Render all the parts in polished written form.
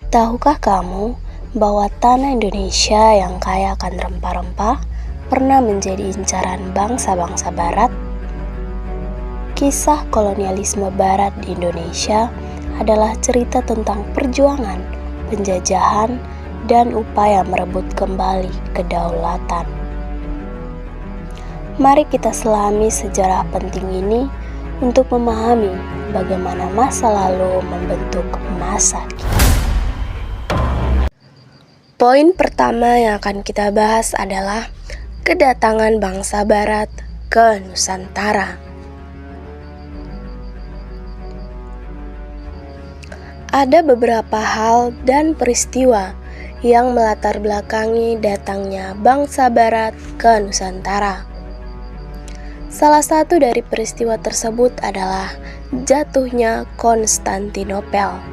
Tahukah kamu bahwa tanah Indonesia yang kaya akan rempah-rempah pernah menjadi incaran bangsa-bangsa Barat? Kisah kolonialisme Barat di Indonesia adalah cerita tentang perjuangan, penjajahan, dan upaya merebut kembali kedaulatan. Mari kita selami sejarah penting ini untuk memahami bagaimana masa lalu membentuk masa kini. Poin pertama yang akan kita bahas adalah kedatangan bangsa Barat ke Nusantara. Ada beberapa hal dan peristiwa yang melatar belakangi datangnya bangsa Barat ke Nusantara. Salah satu dari peristiwa tersebut adalah jatuhnya Konstantinopel.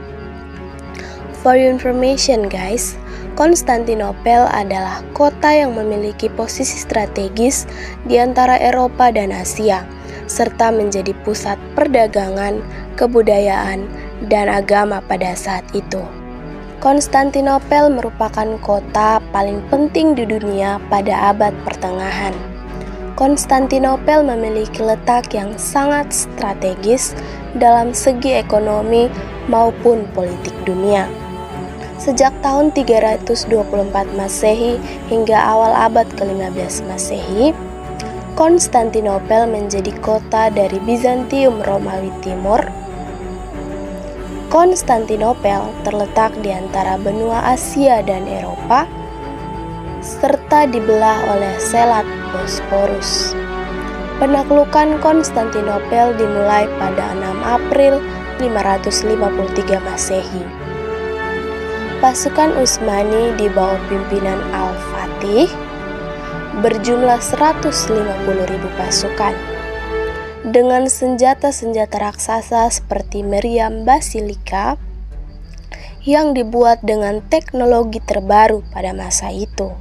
For your information guys, Konstantinopel adalah kota yang memiliki posisi strategis di antara Eropa dan Asia, serta menjadi pusat perdagangan, kebudayaan, dan agama pada saat itu. Konstantinopel merupakan kota paling penting di dunia pada abad pertengahan. Konstantinopel memiliki letak yang sangat strategis dalam segi ekonomi maupun politik dunia. Sejak tahun 324 Masehi hingga awal abad ke-15 Masehi, Konstantinopel menjadi kota dari Bizantium Romawi Timur. Konstantinopel terletak di antara benua Asia dan Eropa, serta dibelah oleh Selat Bosporus. Penaklukan Konstantinopel dimulai pada 6 April 553 Masehi. Pasukan Utsmani di bawah pimpinan Al-Fatih berjumlah 150.000 pasukan dengan senjata-senjata raksasa seperti meriam basilika yang dibuat dengan teknologi terbaru pada masa itu.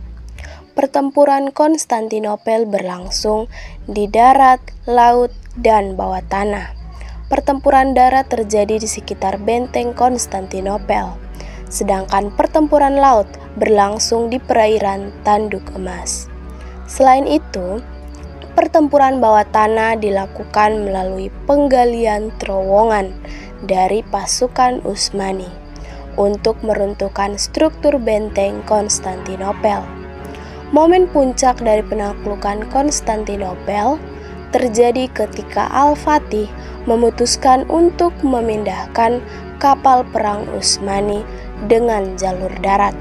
Pertempuran Konstantinopel berlangsung di darat, laut, dan bawah tanah. Pertempuran darat terjadi di sekitar benteng Konstantinopel, sedangkan pertempuran laut berlangsung di perairan Tanduk Emas. Selain itu, pertempuran bawah tanah dilakukan melalui penggalian terowongan dari pasukan Utsmani untuk meruntuhkan struktur benteng Konstantinopel. Momen puncak dari penaklukan Konstantinopel terjadi ketika Al-Fatih memutuskan untuk memindahkan kapal perang Utsmani dengan jalur darat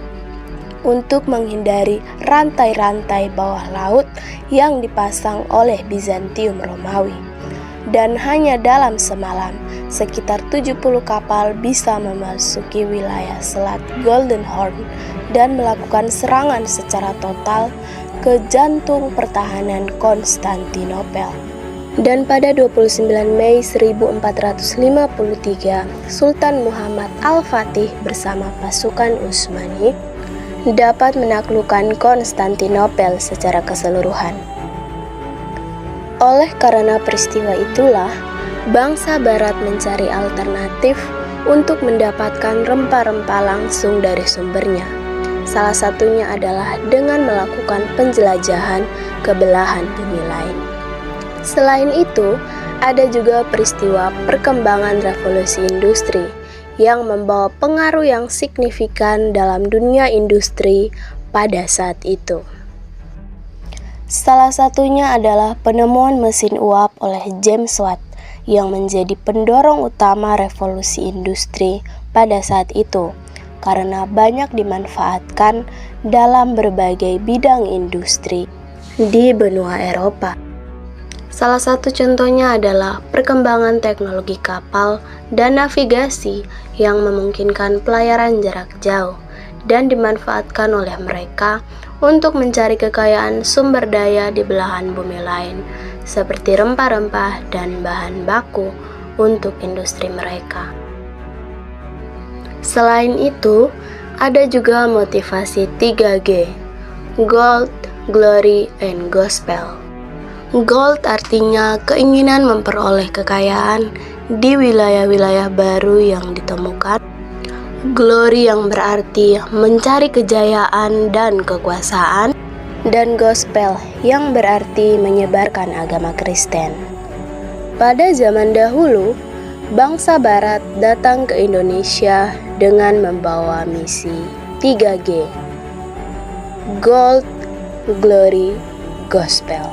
untuk menghindari rantai-rantai bawah laut yang dipasang oleh Bizantium Romawi. Dan hanya dalam semalam, sekitar 70 kapal bisa memasuki wilayah Selat Golden Horn dan melakukan serangan secara total ke jantung pertahanan Konstantinopel. Dan pada 29 Mei 1453, Sultan Muhammad Al-Fatih bersama pasukan Utsmani dapat menaklukkan Konstantinopel secara keseluruhan. Oleh karena peristiwa itulah, bangsa Barat mencari alternatif untuk mendapatkan rempah-rempah langsung dari sumbernya. Salah satunya adalah dengan melakukan penjelajahan ke belahan bumi lain. Selain itu, ada juga peristiwa perkembangan revolusi industri yang membawa pengaruh yang signifikan dalam dunia industri pada saat itu. Salah satunya adalah penemuan mesin uap oleh James Watt yang menjadi pendorong utama revolusi industri pada saat itu, karena banyak dimanfaatkan dalam berbagai bidang industri di benua Eropa. Salah satu contohnya adalah perkembangan teknologi kapal dan navigasi yang memungkinkan pelayaran jarak jauh dan dimanfaatkan oleh mereka untuk mencari kekayaan sumber daya di belahan bumi lain, seperti rempah-rempah dan bahan baku untuk industri mereka. Selain itu, ada juga motivasi 3G, Gold, Glory, and Gospel. Gold artinya keinginan memperoleh kekayaan di wilayah-wilayah baru yang ditemukan. glory yang berarti mencari kejayaan dan kekuasaan, dan gospel yang berarti menyebarkan agama Kristen. Pada zaman dahulu, bangsa Barat datang ke Indonesia dengan membawa misi 3G: Gold, Glory, Gospel.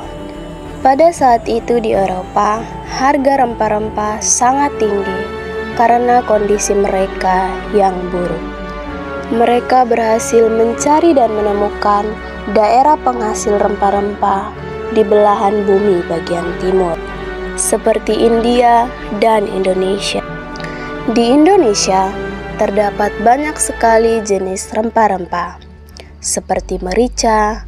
Pada saat itu di Eropa, harga rempah-rempah sangat tinggi karena kondisi mereka yang buruk. Mereka berhasil mencari dan menemukan daerah penghasil rempah-rempah di belahan bumi bagian timur, seperti India dan Indonesia. Di Indonesia, terdapat banyak sekali jenis rempah-rempah, seperti merica,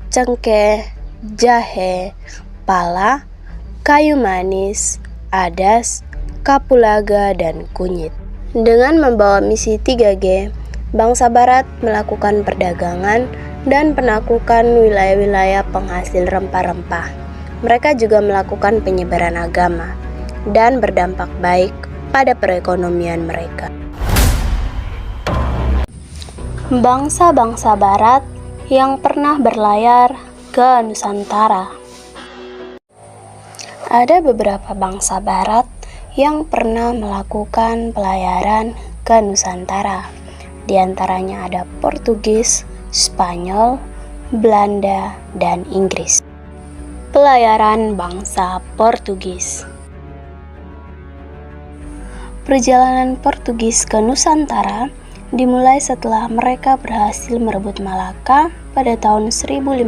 cengkeh, jahe, pala, kayu manis, adas, kapulaga, dan kunyit. Dengan membawa misi 3G, bangsa Barat melakukan perdagangan dan penaklukan wilayah-wilayah penghasil rempah-rempah. Mereka juga melakukan penyebaran agama dan berdampak baik pada perekonomian mereka. Bangsa-bangsa Barat yang pernah berlayar ke Nusantara. Ada beberapa bangsa Barat yang pernah melakukan pelayaran ke Nusantara. Di antaranya ada Portugis, Spanyol, Belanda, dan Inggris. Pelayaran bangsa Portugis. Perjalanan Portugis ke Nusantara dimulai setelah mereka berhasil merebut Malaka pada tahun 1515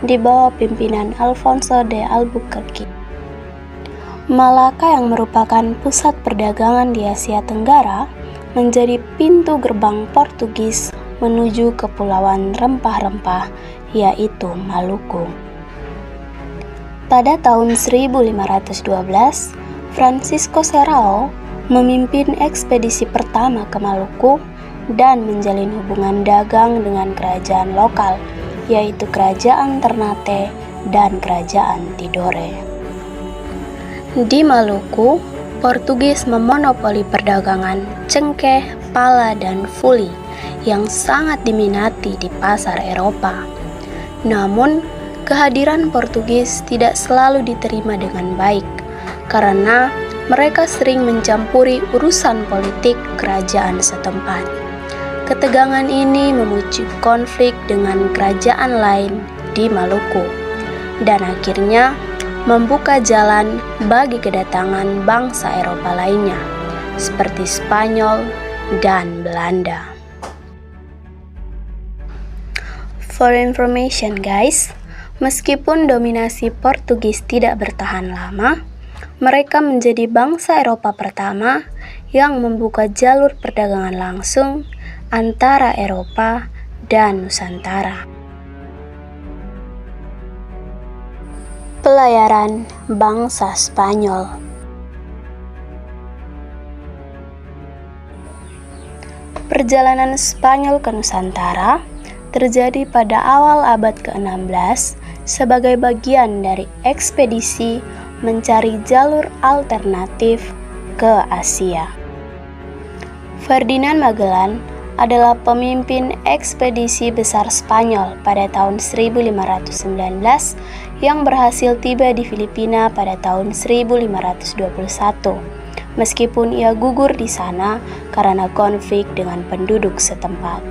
di bawah pimpinan Alfonso de Albuquerque. Malaka yang merupakan pusat perdagangan di Asia Tenggara menjadi pintu gerbang Portugis menuju kepulauan rempah-rempah, yaitu Maluku. Pada tahun 1512, Francisco Serrao memimpin ekspedisi pertama ke Maluku dan menjalin hubungan dagang dengan kerajaan lokal, yaitu Kerajaan Ternate dan Kerajaan Tidore. Di Maluku, Portugis memonopoli perdagangan cengkeh, pala, dan fuli yang sangat diminati di pasar Eropa. Namun, kehadiran Portugis tidak selalu diterima dengan baik karena mereka sering mencampuri urusan politik kerajaan setempat. Ketegangan ini memicu konflik dengan kerajaan lain di Maluku dan akhirnya membuka jalan bagi kedatangan bangsa Eropa lainnya, seperti Spanyol dan Belanda. For information guys, meskipun dominasi Portugis tidak bertahan lama, mereka menjadi bangsa Eropa pertama yang membuka jalur perdagangan langsung antara Eropa dan Nusantara. Pelayaran bangsa Spanyol. Perjalanan Spanyol ke Nusantara terjadi pada awal abad ke-16 sebagai bagian dari ekspedisi mencari jalur alternatif ke Asia. Ferdinand Magellan adalah pemimpin ekspedisi besar Spanyol pada tahun 1519 yang berhasil tiba di Filipina pada tahun 1521, meskipun ia gugur di sana karena konflik dengan penduduk setempat.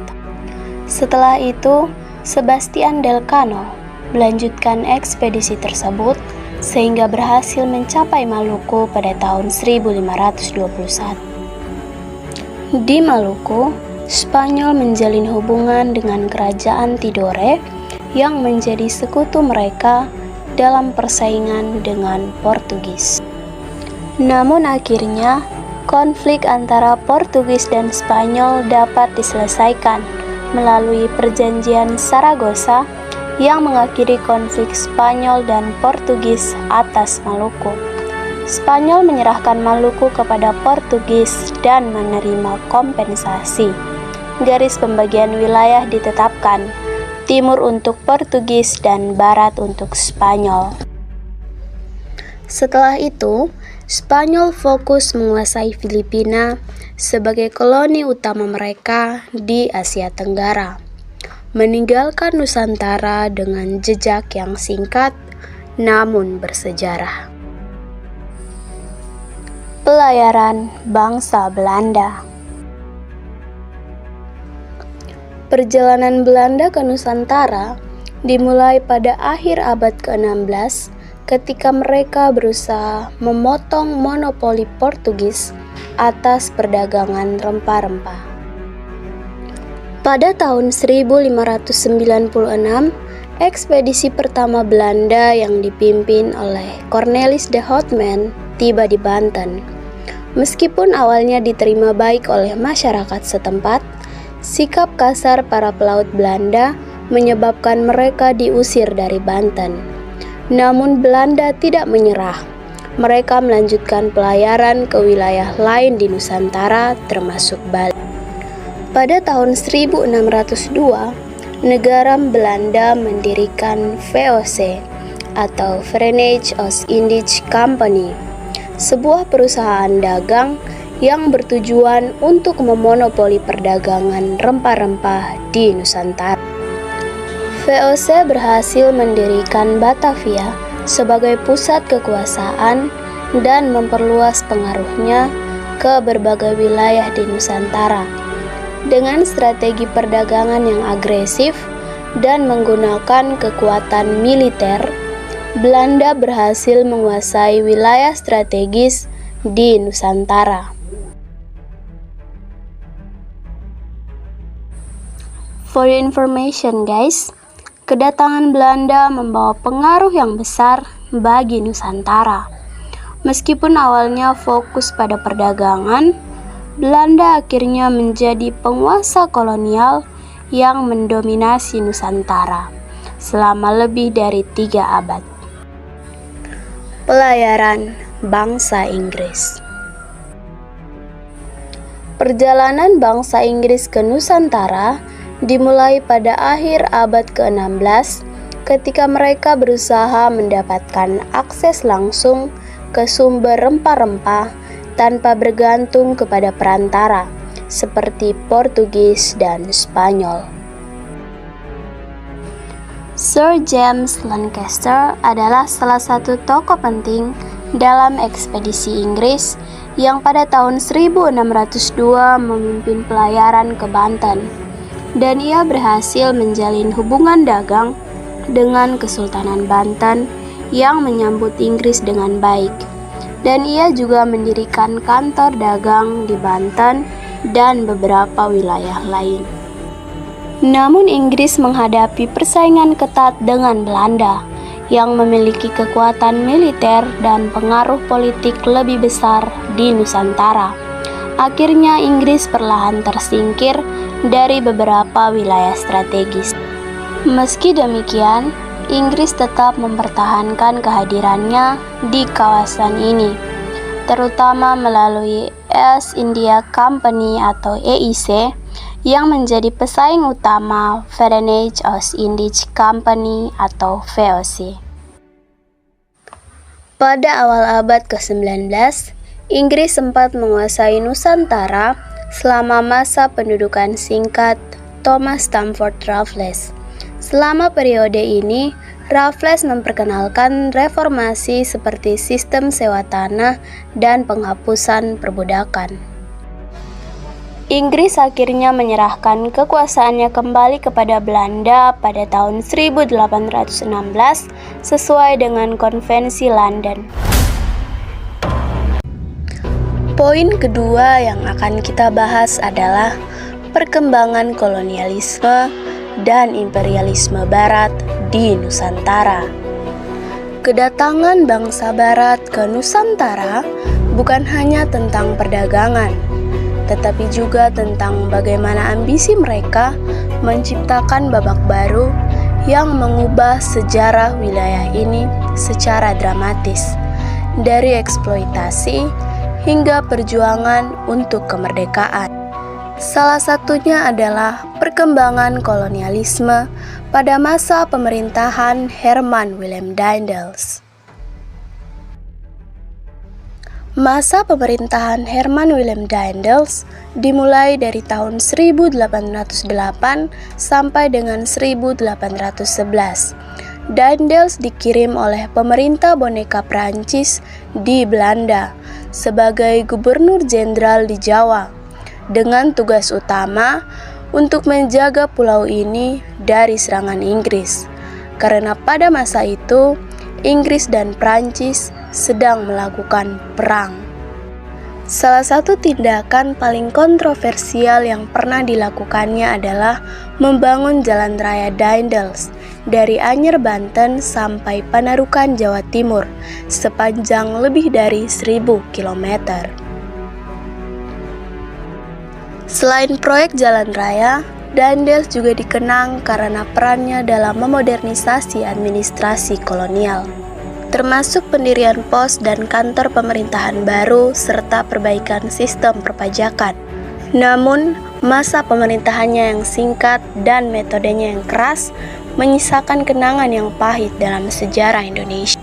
Setelah itu, Sebastian del Cano melanjutkan ekspedisi tersebut sehingga berhasil mencapai Maluku pada tahun 1521. Di Maluku, Spanyol menjalin hubungan dengan Kerajaan Tidore yang menjadi sekutu mereka dalam persaingan dengan Portugis. Namun akhirnya, konflik antara Portugis dan Spanyol dapat diselesaikan melalui Perjanjian Saragossa yang mengakhiri konflik Spanyol dan Portugis atas Maluku. Spanyol menyerahkan Maluku kepada Portugis dan menerima kompensasi. Garis pembagian wilayah ditetapkan, timur untuk Portugis dan barat untuk Spanyol. Setelah itu, Spanyol fokus menguasai Filipina sebagai koloni utama mereka di Asia Tenggara, meninggalkan Nusantara dengan jejak yang singkat namun bersejarah. Pelayaran bangsa Belanda. Perjalanan Belanda ke Nusantara dimulai pada akhir abad ke-16 ketika mereka berusaha memotong monopoli Portugis atas perdagangan rempah-rempah. Pada tahun 1596, ekspedisi pertama Belanda yang dipimpin oleh Cornelis de Houtman tiba di Banten. Meskipun awalnya diterima baik oleh masyarakat setempat, sikap kasar para pelaut Belanda menyebabkan mereka diusir dari Banten. Namun Belanda tidak menyerah. Mereka melanjutkan pelayaran ke wilayah lain di Nusantara termasuk Bali. Pada tahun 1602, negara Belanda mendirikan VOC atau Verenigde Oost-Indische Compagnie, sebuah perusahaan dagang yang bertujuan untuk memonopoli perdagangan rempah-rempah di Nusantara. VOC berhasil mendirikan Batavia sebagai pusat kekuasaan dan memperluas pengaruhnya ke berbagai wilayah di Nusantara. Dengan strategi perdagangan yang agresif dan menggunakan kekuatan militer, Belanda berhasil menguasai wilayah strategis di Nusantara. For your information guys, kedatangan Belanda membawa pengaruh yang besar bagi Nusantara. Meskipun awalnya fokus pada perdagangan, Belanda akhirnya menjadi penguasa kolonial yang mendominasi Nusantara selama lebih dari 3 abad. Pelayaran bangsa Inggris. Perjalanan bangsa Inggris ke Nusantara dimulai pada akhir abad ke-16 ketika mereka berusaha mendapatkan akses langsung ke sumber rempah-rempah tanpa bergantung kepada perantara seperti Portugis dan Spanyol. Sir James Lancaster adalah salah satu tokoh penting dalam ekspedisi Inggris yang pada tahun 1602 memimpin pelayaran ke Banten, dan ia berhasil menjalin hubungan dagang dengan Kesultanan Banten yang menyambut Inggris dengan baik, dan ia juga mendirikan kantor dagang di Banten dan beberapa wilayah lain. Namun Inggris menghadapi persaingan ketat dengan Belanda yang memiliki kekuatan militer dan pengaruh politik lebih besar di Nusantara. Akhirnya Inggris perlahan tersingkir dari beberapa wilayah strategis. Meski demikian, Inggris tetap mempertahankan kehadirannya di kawasan ini, terutama melalui East India Company atau EIC yang menjadi pesaing utama Verenigde Oost-Indische Compagnie atau VOC. Pada awal abad ke-19, Inggris sempat menguasai Nusantara selama masa pendudukan singkat Thomas Stamford Raffles. Selama periode ini, Raffles memperkenalkan reformasi seperti sistem sewa tanah dan penghapusan perbudakan. Inggris akhirnya menyerahkan kekuasaannya kembali kepada Belanda pada tahun 1816 sesuai dengan Konvensi London. Poin kedua yang akan kita bahas adalah perkembangan kolonialisme dan imperialisme Barat di Nusantara. Kedatangan bangsa Barat ke Nusantara bukan hanya tentang perdagangan, tetapi juga tentang bagaimana ambisi mereka menciptakan babak baru yang mengubah sejarah wilayah ini secara dramatis, dari eksploitasi hingga perjuangan untuk kemerdekaan. Salah satunya adalah perkembangan kolonialisme pada masa pemerintahan Herman Willem Daendels. Masa pemerintahan Herman Willem Daendels dimulai dari tahun 1808 sampai dengan 1811. Daendels dikirim oleh pemerintah boneka Prancis di Belanda sebagai gubernur jenderal di Jawa, dengan tugas utama untuk menjaga pulau ini dari serangan Inggris, karena pada masa itu Inggris dan Prancis sedang melakukan perang. Salah satu tindakan paling kontroversial yang pernah dilakukannya adalah membangun jalan raya Daendels dari Anyer, Banten sampai Panarukan, Jawa Timur sepanjang lebih dari 1000 km. Selain proyek jalan raya, Daendels juga dikenang karena perannya dalam memodernisasi administrasi kolonial, termasuk pendirian pos dan kantor pemerintahan baru serta perbaikan sistem perpajakan. Namun, masa pemerintahannya yang singkat dan metodenya yang keras menyisakan kenangan yang pahit dalam sejarah Indonesia.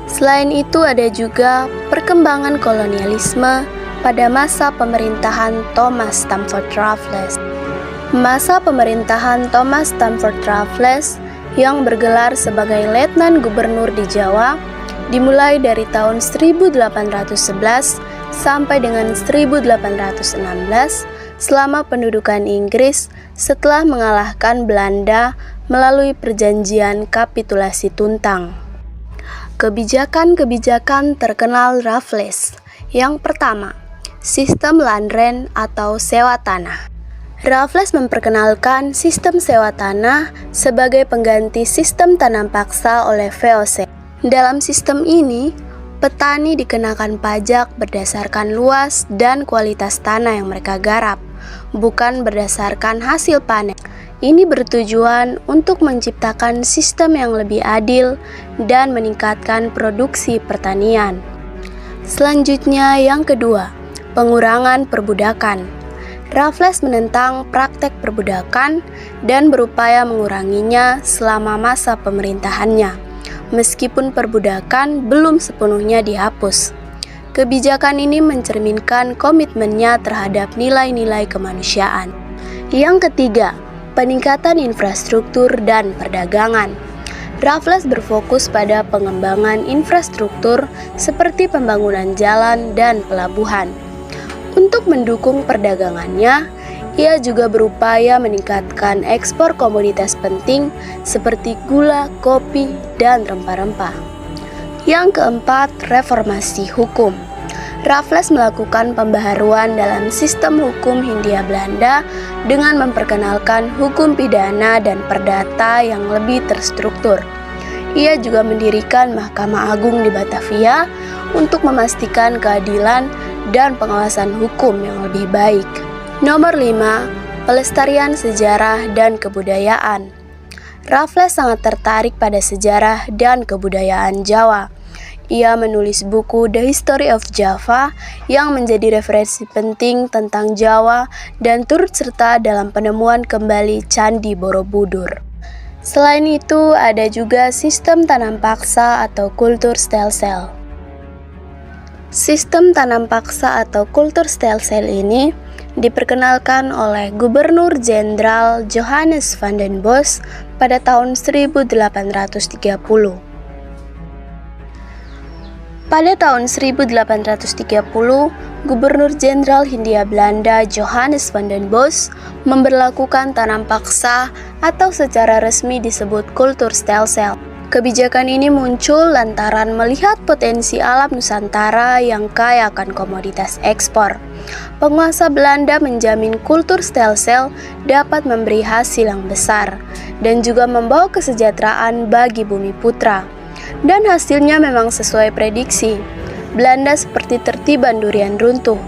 Selain itu, ada juga perkembangan kolonialisme pada masa pemerintahan Thomas Stamford Raffles. Masa pemerintahan Thomas Stamford Raffles yang bergelar sebagai Letnan Gubernur di Jawa dimulai dari tahun 1811 sampai dengan 1816 selama pendudukan Inggris setelah mengalahkan Belanda melalui perjanjian kapitulasi Tuntang. Kebijakan-kebijakan terkenal Raffles. Yang pertama, sistem landrent atau sewa tanah. Raffles memperkenalkan sistem sewa tanah sebagai pengganti sistem tanam paksa oleh VOC. Dalam sistem ini, petani dikenakan pajak berdasarkan luas dan kualitas tanah yang mereka garap, bukan berdasarkan hasil panen. Ini bertujuan untuk menciptakan sistem yang lebih adil dan meningkatkan produksi pertanian. Selanjutnya, yang kedua, pengurangan perbudakan. Raffles menentang praktek perbudakan dan berupaya menguranginya selama masa pemerintahannya, meskipun perbudakan belum sepenuhnya dihapus. Kebijakan ini mencerminkan komitmennya terhadap nilai-nilai kemanusiaan. Yang ketiga, peningkatan infrastruktur dan perdagangan. Raffles berfokus pada pengembangan infrastruktur seperti pembangunan jalan dan pelabuhan. Untuk mendukung perdagangannya, ia juga berupaya meningkatkan ekspor komoditas penting seperti gula, kopi, dan rempah-rempah. Yang keempat, reformasi hukum. Raffles melakukan pembaharuan dalam sistem hukum Hindia Belanda dengan memperkenalkan hukum pidana dan perdata yang lebih terstruktur. Ia juga mendirikan Mahkamah Agung di Batavia untuk memastikan keadilan dan pengawasan hukum yang lebih baik. Nomor 5, pelestarian sejarah dan kebudayaan. Raffles sangat tertarik pada sejarah dan kebudayaan Jawa. Ia menulis buku The History of Java yang menjadi referensi penting tentang Jawa dan turut serta dalam penemuan kembali Candi Borobudur. Selain itu, ada juga sistem tanam paksa atau kultur stelsel. Sistem tanam paksa atau kultur stelsel ini diperkenalkan oleh Gubernur Jenderal Johannes van den Bosch pada tahun 1830. Pada tahun 1830, Gubernur Jenderal Hindia Belanda Johannes van den Bosch memberlakukan tanam paksa atau secara resmi disebut kultur stelsel. Kebijakan ini muncul lantaran melihat potensi alam Nusantara yang kaya akan komoditas ekspor. Penguasa Belanda menjamin kultur stelsel dapat memberi hasil yang besar dan juga membawa kesejahteraan bagi bumi putra. Dan hasilnya memang sesuai prediksi. Belanda seperti tertiban durian runtuh.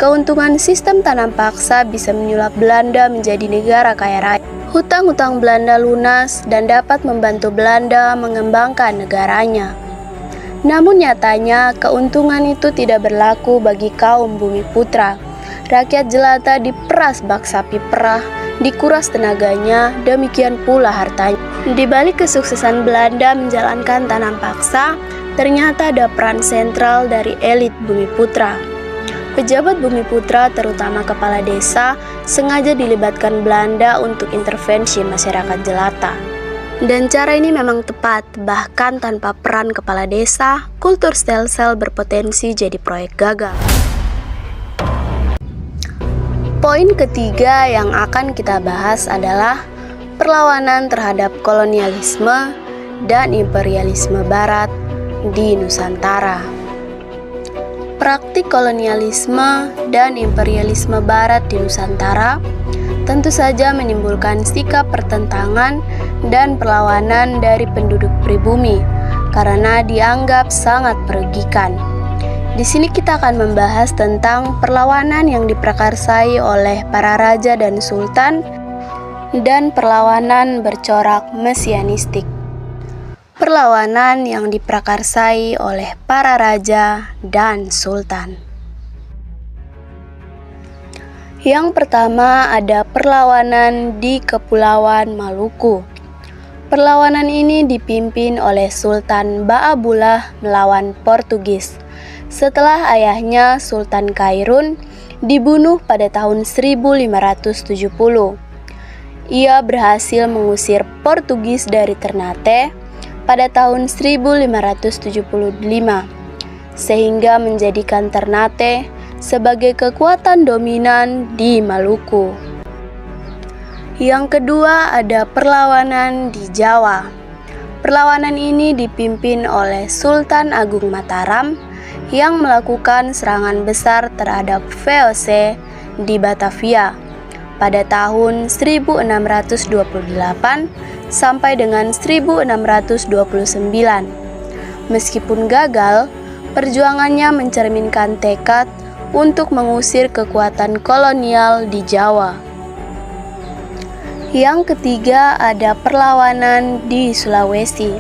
Keuntungan sistem tanam paksa bisa menyulap Belanda menjadi negara kaya raya. Hutang-hutang Belanda lunas dan dapat membantu Belanda mengembangkan negaranya. Namun nyatanya, keuntungan itu tidak berlaku bagi kaum bumi putra. Rakyat jelata diperas bak sapi perah, dikuras tenaganya, demikian pula hartanya. Di balik kesuksesan Belanda menjalankan tanam paksa, ternyata ada peran sentral dari elit Bumiputra. Pejabat Bumiputra, terutama kepala desa, sengaja dilibatkan Belanda untuk intervensi masyarakat jelata. Dan cara ini memang tepat, bahkan tanpa peran kepala desa, kultur sel-sel berpotensi jadi proyek gagal. Poin ketiga yang akan kita bahas adalah perlawanan terhadap kolonialisme dan imperialisme Barat di Nusantara. Praktik kolonialisme dan imperialisme Barat di Nusantara tentu saja menimbulkan sikap pertentangan dan perlawanan dari penduduk pribumi karena dianggap sangat merugikan. Di sini kita akan membahas tentang perlawanan yang diprakarsai oleh para raja dan sultan dan perlawanan bercorak mesianistik. Perlawanan yang diprakarsai oleh para raja dan sultan. Yang pertama ada perlawanan di Kepulauan Maluku. Perlawanan ini dipimpin oleh Sultan Ba'abullah melawan Portugis setelah ayahnya Sultan Kairun dibunuh pada tahun 1570. Ia berhasil mengusir Portugis dari Ternate pada tahun 1575, sehingga menjadikan Ternate sebagai kekuatan dominan di Maluku. Yang kedua ada perlawanan di Jawa. Perlawanan ini dipimpin oleh Sultan Agung Mataram yang melakukan serangan besar terhadap VOC di Batavia pada tahun 1628 sampai dengan 1629. Meskipun gagal, perjuangannya mencerminkan tekad untuk mengusir kekuatan kolonial di Jawa. Yang ketiga ada perlawanan di Sulawesi.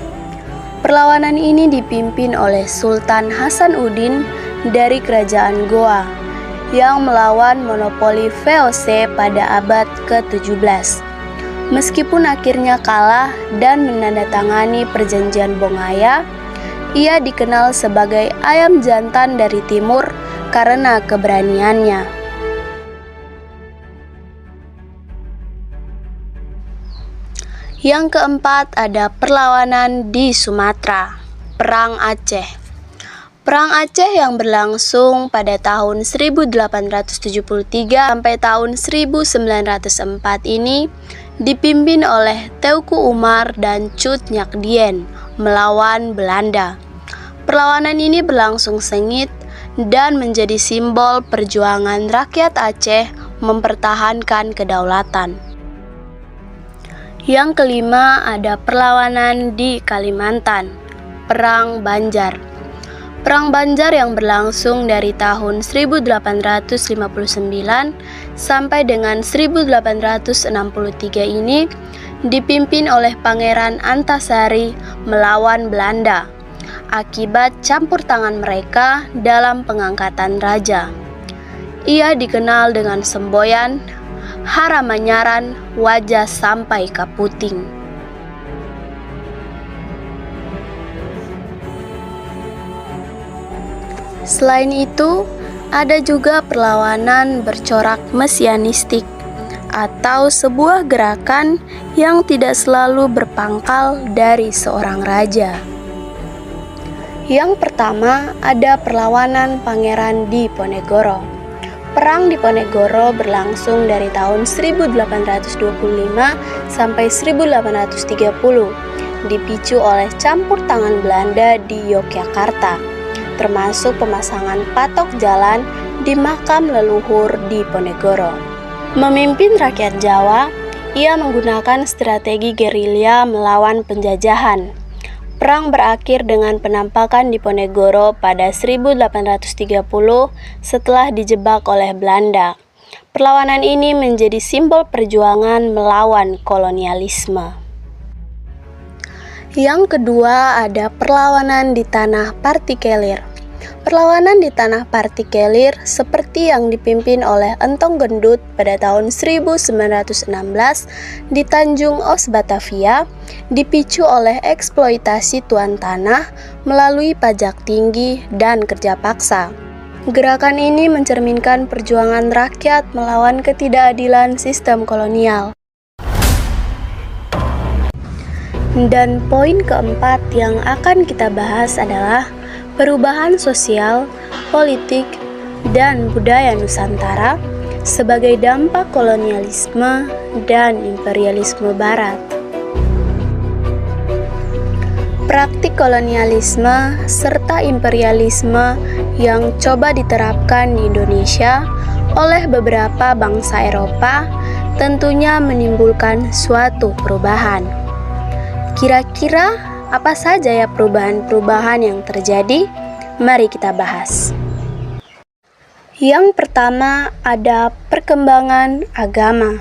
Perlawanan ini dipimpin oleh Sultan Hasanuddin dari Kerajaan Goa yang melawan monopoli VOC pada abad ke-17. Meskipun akhirnya kalah dan menandatangani perjanjian Bongaya, ia dikenal sebagai ayam jantan dari timur karena keberaniannya. Yang keempat ada perlawanan di Sumatera, Perang Aceh. Perang Aceh yang berlangsung pada tahun 1873 sampai tahun 1904 ini dipimpin oleh Teuku Umar dan Cut Nyak Dien melawan Belanda. Perlawanan ini berlangsung sengit dan menjadi simbol perjuangan rakyat Aceh mempertahankan kedaulatan. Yang kelima ada perlawanan di Kalimantan, Perang Banjar. Perang Banjar yang berlangsung dari tahun 1859 sampai dengan 1863 ini dipimpin oleh Pangeran Antasari melawan Belanda akibat campur tangan mereka dalam pengangkatan raja. Ia dikenal dengan semboyan Haramanyaran Wajah Sampai Kaputing. Selain itu, ada juga perlawanan bercorak mesianistik atau sebuah gerakan yang tidak selalu berpangkal dari seorang raja. Yang pertama ada perlawanan Pangeran Diponegoro. Perang Diponegoro berlangsung dari tahun 1825 sampai 1830, dipicu oleh campur tangan Belanda di Yogyakarta, termasuk pemasangan patok jalan di makam leluhur Diponegoro. Memimpin rakyat Jawa, ia menggunakan strategi gerilya melawan penjajahan. Perang berakhir dengan penampakan Diponegoro pada 1830 setelah dijebak oleh Belanda. Perlawanan ini menjadi simbol perjuangan melawan kolonialisme. Yang kedua ada perlawanan di tanah Partikelir. Perlawanan di tanah partikelir seperti yang dipimpin oleh Entong Gendut pada tahun 1916 di Tanjung Os, Batavia, dipicu oleh eksploitasi tuan tanah melalui pajak tinggi dan kerja paksa. Gerakan ini mencerminkan perjuangan rakyat melawan ketidakadilan sistem kolonial. Dan poin keempat yang akan kita bahas adalah perubahan sosial, politik, dan budaya Nusantara sebagai dampak kolonialisme dan imperialisme Barat. Praktik kolonialisme serta imperialisme yang coba diterapkan di Indonesia oleh beberapa bangsa Eropa tentunya menimbulkan suatu perubahan. Kira-kira apa saja ya perubahan-perubahan yang terjadi? Mari kita bahas. Yang pertama ada perkembangan agama.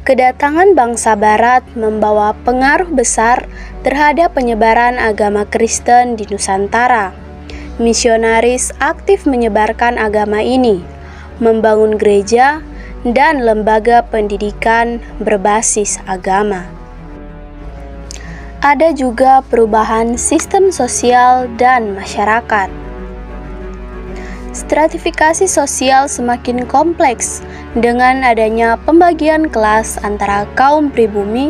Kedatangan bangsa Barat membawa pengaruh besar terhadap penyebaran agama Kristen di Nusantara. Misionaris aktif menyebarkan agama ini, membangun gereja dan lembaga pendidikan berbasis agama. Ada juga perubahan sistem sosial dan masyarakat. Stratifikasi sosial semakin kompleks dengan adanya pembagian kelas antara kaum pribumi,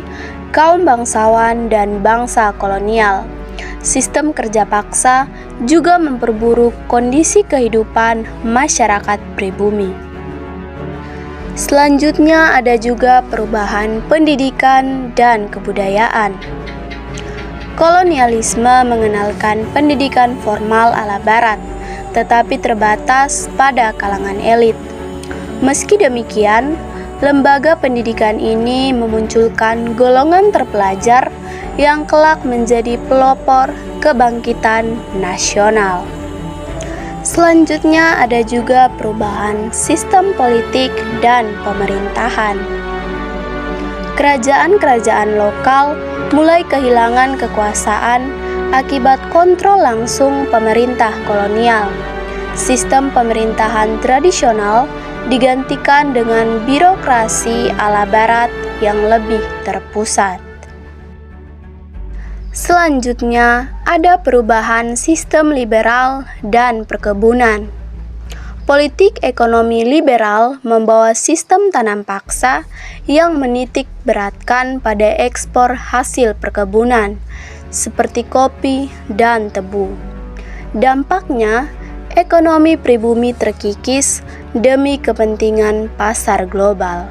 kaum bangsawan, dan bangsa kolonial. Sistem kerja paksa juga memperburuk kondisi kehidupan masyarakat pribumi. Selanjutnya ada juga perubahan pendidikan dan kebudayaan. Kolonialisme mengenalkan pendidikan formal ala Barat, tetapi terbatas pada kalangan elit. Meski demikian, lembaga pendidikan ini memunculkan golongan terpelajar yang kelak menjadi pelopor kebangkitan nasional. Selanjutnya ada juga perubahan sistem politik dan pemerintahan. Kerajaan-kerajaan lokal mulai kehilangan kekuasaan akibat kontrol langsung pemerintah kolonial. Sistem pemerintahan tradisional digantikan dengan birokrasi ala Barat yang lebih terpusat. Selanjutnya, ada perubahan sistem liberal dan perkebunan. Politik ekonomi liberal membawa sistem tanam paksa yang menitik beratkan pada ekspor hasil perkebunan, seperti kopi dan tebu. Dampaknya, ekonomi pribumi terkikis demi kepentingan pasar global.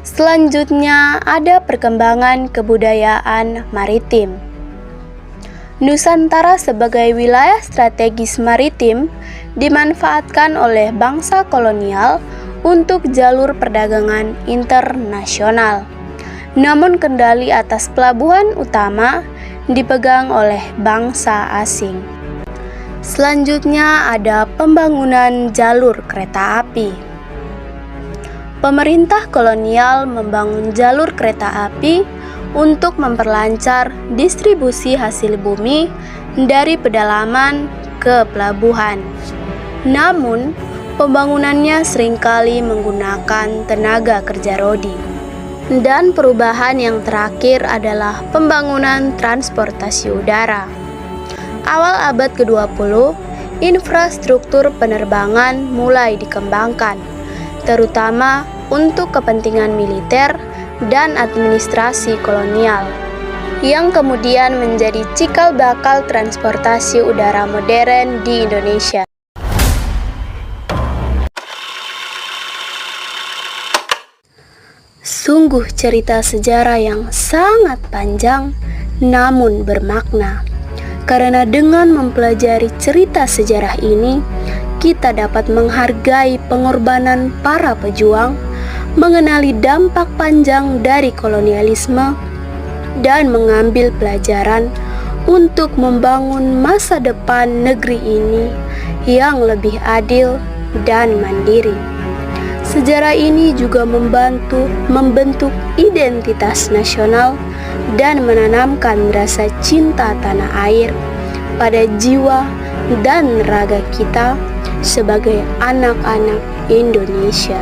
Selanjutnya, ada perkembangan kebudayaan maritim. Nusantara sebagai wilayah strategis maritim dimanfaatkan oleh bangsa kolonial untuk jalur perdagangan internasional. Namun kendali atas pelabuhan utama dipegang oleh bangsa asing. Selanjutnya ada pembangunan jalur kereta api. Pemerintah kolonial membangun jalur kereta api untuk memperlancar distribusi hasil bumi dari pedalaman ke pelabuhan. Namun, pembangunannya seringkali menggunakan tenaga kerja rodi. Dan perubahan yang terakhir adalah pembangunan transportasi udara. Awal abad ke-20, infrastruktur penerbangan mulai dikembangkan, terutama untuk kepentingan militer dan administrasi kolonial, yang kemudian menjadi cikal bakal transportasi udara modern di Indonesia. Sungguh cerita sejarah yang sangat panjang namun bermakna. Karena dengan mempelajari cerita sejarah ini, kita dapat menghargai pengorbanan para pejuang, mengenali dampak panjang dari kolonialisme, dan mengambil pelajaran untuk membangun masa depan negeri ini yang lebih adil dan mandiri. Sejarah ini juga membentuk identitas nasional dan menanamkan rasa cinta tanah air pada jiwa dan raga kita sebagai anak-anak Indonesia.